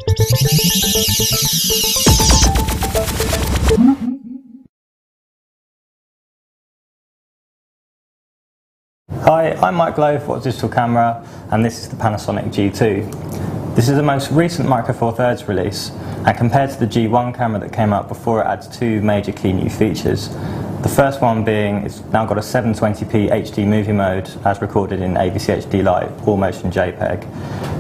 Hi, I'm Mike Lowe for Digital Camera, and this is the Panasonic G2. This is the most recent Micro Four Thirds release, and compared to the G1 camera that came out before, it adds two major key new features. The first one being it's now got a 720p HD movie mode as recorded in AVC HD Lite or Motion JPEG,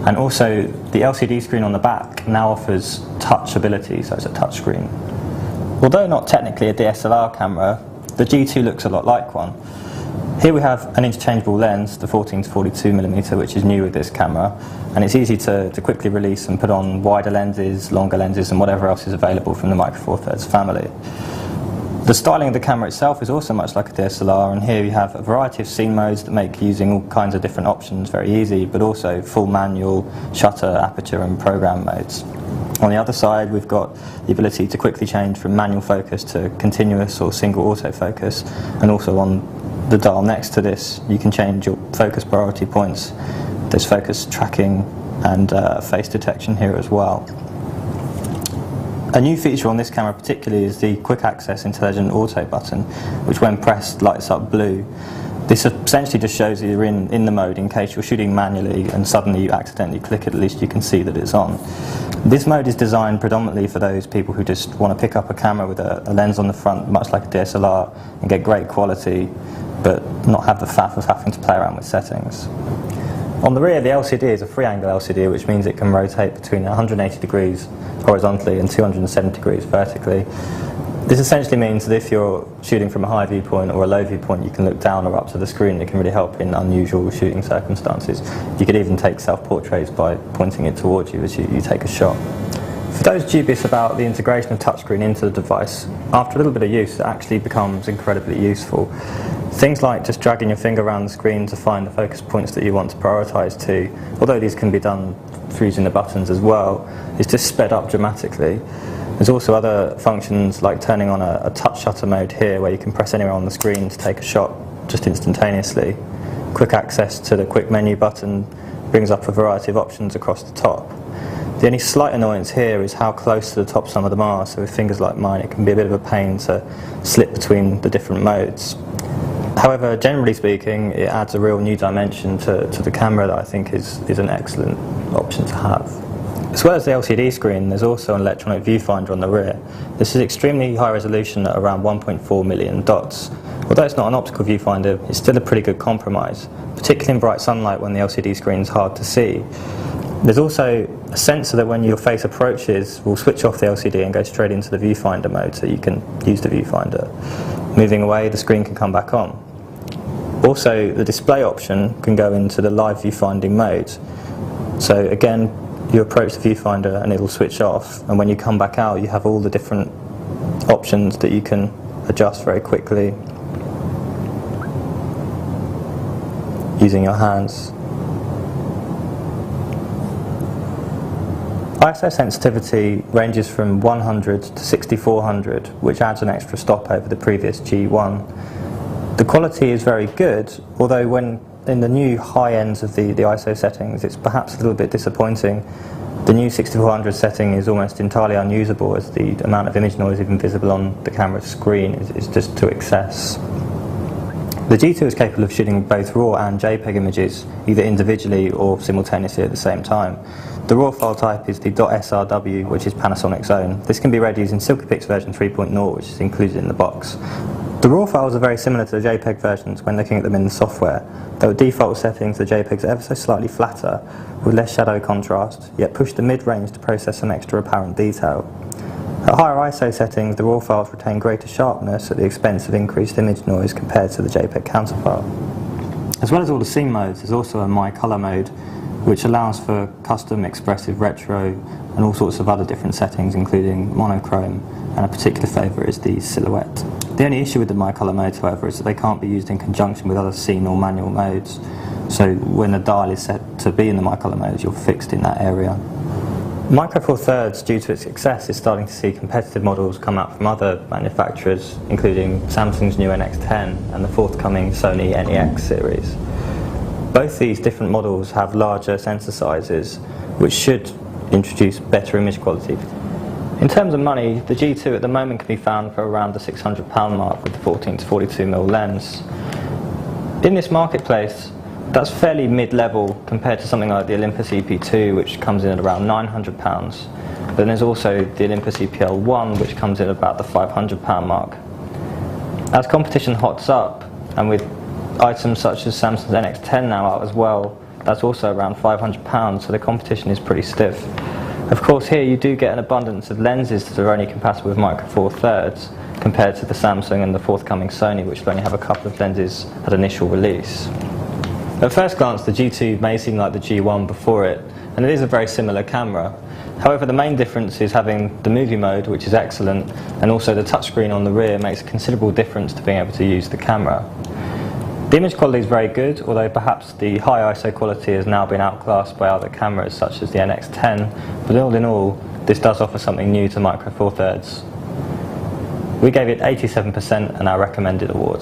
and also the LCD screen on the back now offers touch ability, so it's a touch screen. Although not technically a DSLR camera, the G2 looks a lot like one. Here we have an interchangeable lens, the 14-42mm, which is new with this camera, and it's easy to quickly release and put on wider lenses, longer lenses, and whatever else is available from the Micro Four Thirds family. The styling of the camera itself is also much like a DSLR, and here you have a variety of scene modes that make using all kinds of different options very easy, but also full manual, shutter, aperture and program modes. On the other side, we've got the ability to quickly change from manual focus to continuous or single autofocus, and also on the dial next to this you can change your focus priority points. There's focus tracking and face detection here as well. A new feature on this camera particularly is the quick access intelligent auto button, which when pressed lights up blue. This essentially just shows you you're in the mode in case you're shooting manually and suddenly you accidentally click it, at least you can see that it's on. This mode is designed predominantly for those people who just want to pick up a camera with a lens on the front, much like a DSLR, and get great quality, but not have the faff of having to play around with settings. On the rear, the LCD is a free-angle LCD, which means it can rotate between 180 degrees horizontally and 270 degrees vertically. This essentially means that if you're shooting from a high viewpoint or a low viewpoint, you can look down or up to the screen. It can really help in unusual shooting circumstances. You could even take self-portraits by pointing it towards you as you take a shot. For those dubious about the integration of touchscreen into the device, after a little bit of use, it actually becomes incredibly useful. Things like just dragging your finger around the screen to find the focus points that you want to prioritise to, although these can be done through using the buttons as well, is just sped up dramatically. There's also other functions like turning on a touch shutter mode here, where you can press anywhere on the screen to take a shot just instantaneously. Quick access to the quick menu button brings up a variety of options across the top. The only slight annoyance here is how close to the top some of them are, so with fingers like mine it can be a bit of a pain to slip between the different modes. However, generally speaking, it adds a real new dimension to the camera that I think is an excellent option to have. As well as the LCD screen, there's also an electronic viewfinder on the rear. This is extremely high resolution at around 1.4 million dots. Although it's not an optical viewfinder, it's still a pretty good compromise, particularly in bright sunlight when the LCD screen is hard to see. There's also a sensor that when your face approaches will switch off the LCD and go straight into the viewfinder mode, so you can use the viewfinder. Moving away, the screen can come back on. Also, the display option can go into the live viewfinding mode. So again, you approach the viewfinder and it'll switch off, and when you come back out you have all the different options that you can adjust very quickly using your hands. ISO sensitivity ranges from 100 to 6400, which adds an extra stop over the previous G1. The quality is very good, although when in the new high ends of the ISO settings it's perhaps a little bit disappointing. The new 6400 setting is almost entirely unusable, as the amount of image noise even visible on the camera's screen is just to excess. The G2 is capable of shooting both RAW and JPEG images, either individually or simultaneously at the same time. The RAW file type is the .srw, which is Panasonic's own. This can be read using SilkyPix version 3.0, which is included in the box. The RAW files are very similar to the JPEG versions when looking at them in the software, though at default settings the JPEGs are ever so slightly flatter, with less shadow contrast, yet push the mid-range to process some extra apparent detail. At higher ISO settings, the RAW files retain greater sharpness at the expense of increased image noise compared to the JPEG counterpart. As well as all the scene modes, there's also a My Colour mode, which allows for custom, expressive, retro, and all sorts of other different settings, including monochrome, and a particular favourite is the silhouette. The only issue with the My Colour modes, however, is that they can't be used in conjunction with other scene or manual modes. So when the dial is set to be in the My Colour modes, you're fixed in that area. Micro Four Thirds, due to its success, is starting to see competitive models come out from other manufacturers, including Samsung's new NX10 and the forthcoming Sony NEX series. Both these different models have larger sensor sizes, which should introduce better image quality. In terms of money, the G2 at the moment can be found for around the £600 mark with the 14 to 42mm lens. In this marketplace, that's fairly mid-level compared to something like the Olympus EP2, which comes in at around £900. But then there's also the Olympus EPL1, which comes in at about the £500 mark. As competition hots up, and with items such as Samsung's NX10 now out as well, that's also around £500, so the competition is pretty stiff. Of course, here you do get an abundance of lenses that are only compatible with Micro Four Thirds, compared to the Samsung and the forthcoming Sony, which will only have a couple of lenses at initial release. At first glance, the G2 may seem like the G1 before it, and it is a very similar camera. However, the main difference is having the movie mode, which is excellent, and also the touchscreen on the rear makes a considerable difference to being able to use the camera. The image quality is very good, although perhaps the high ISO quality has now been outclassed by other cameras such as the NX10, but all in all, this does offer something new to Micro Four Thirds. We gave it 87% in our recommended award.